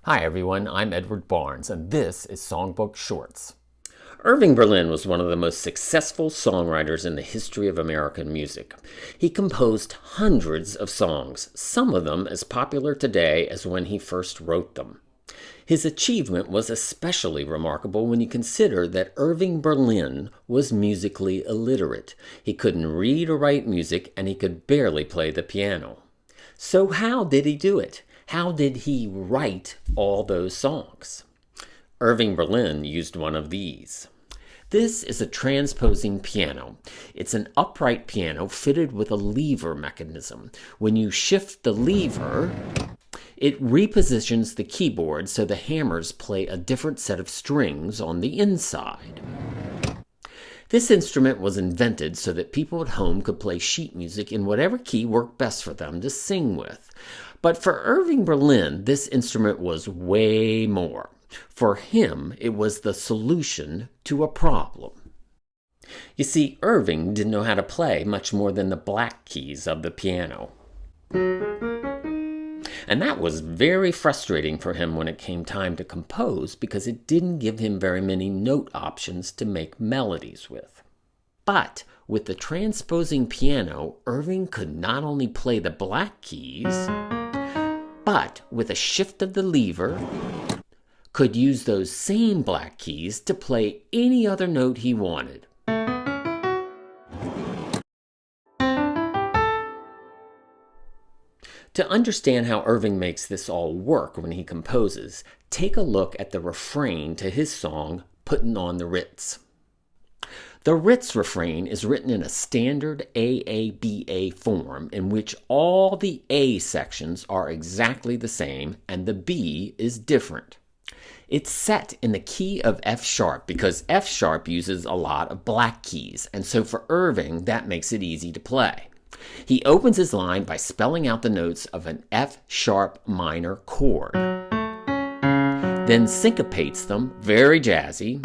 Hi everyone, I'm Edward Barnes, and this is Songbook Shorts. Irving Berlin was one of the most successful songwriters in the history of American music. He composed hundreds of songs, some of them as popular today as when he first wrote them. His achievement was especially remarkable when you consider that Irving Berlin was musically illiterate. He couldn't read or write music, and he could barely play the piano. So how did he do it? How did he write all those songs? Irving Berlin used one of these. This is a transposing piano. It's an upright piano fitted with a lever mechanism. When you shift the lever, it repositions the keyboard so the hammers play a different set of strings on the inside. This instrument was invented so that people at home could play sheet music in whatever key worked best for them to sing with. But for Irving Berlin, this instrument was way more. For him, it was the solution to a problem. You see, Irving didn't know how to play much more than the black keys of the piano. And that was very frustrating for him when it came time to compose because it didn't give him very many note options to make melodies with. But with the transposing piano, Irving could not only play the black keys, but with a shift of the lever, could use those same black keys to play any other note he wanted. To understand how Irving makes this all work when he composes, take a look at the refrain to his song, Puttin' on the Ritz. The Ritz refrain is written in a standard AABA form in which all the A sections are exactly the same and the B is different. It's set in the key of F sharp because F sharp uses a lot of black keys, and so for Irving that makes it easy to play. He opens his line by spelling out the notes of an F sharp minor chord, then syncopates them, very jazzy,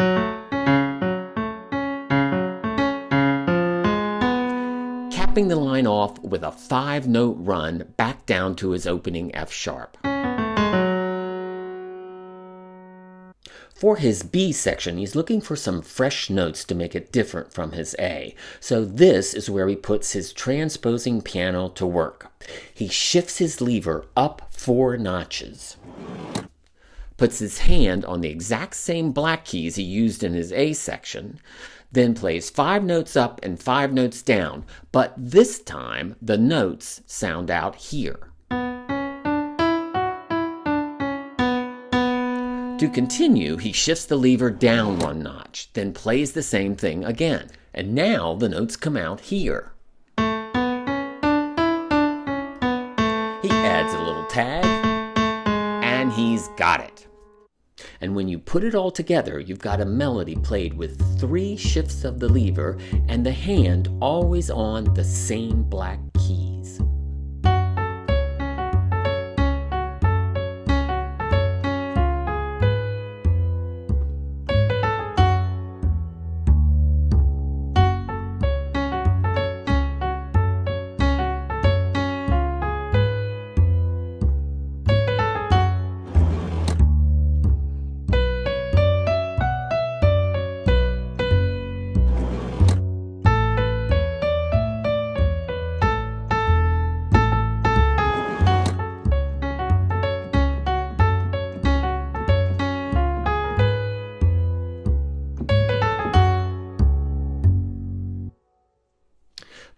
capping the line off with a 5-note run back down to his opening F sharp. For his B section, he's looking for some fresh notes to make it different from his A. So this is where he puts his transposing piano to work. He shifts his lever up 4 notches, puts his hand on the exact same black keys he used in his A section, then plays 5 notes up and 5 notes down, but this time the notes sound out here. To continue, he shifts the lever down 1 notch, then plays the same thing again, and now the notes come out here. He adds a little tag, and he's got it. And when you put it all together, you've got a melody played with 3 shifts of the lever and the hand always on the same black keys.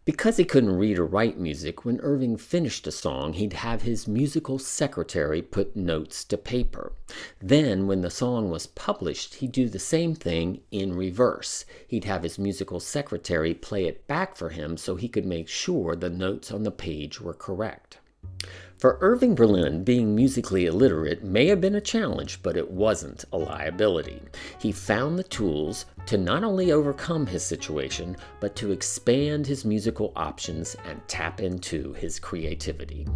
Because he couldn't read or write music, when Irving finished a song, he'd have his musical secretary put notes to paper. Then, when the song was published, he'd do the same thing in reverse. He'd have his musical secretary play it back for him so he could make sure the notes on the page were correct. For Irving Berlin, being musically illiterate may have been a challenge, but it wasn't a liability. He found the tools to not only overcome his situation, but to expand his musical options and tap into his creativity.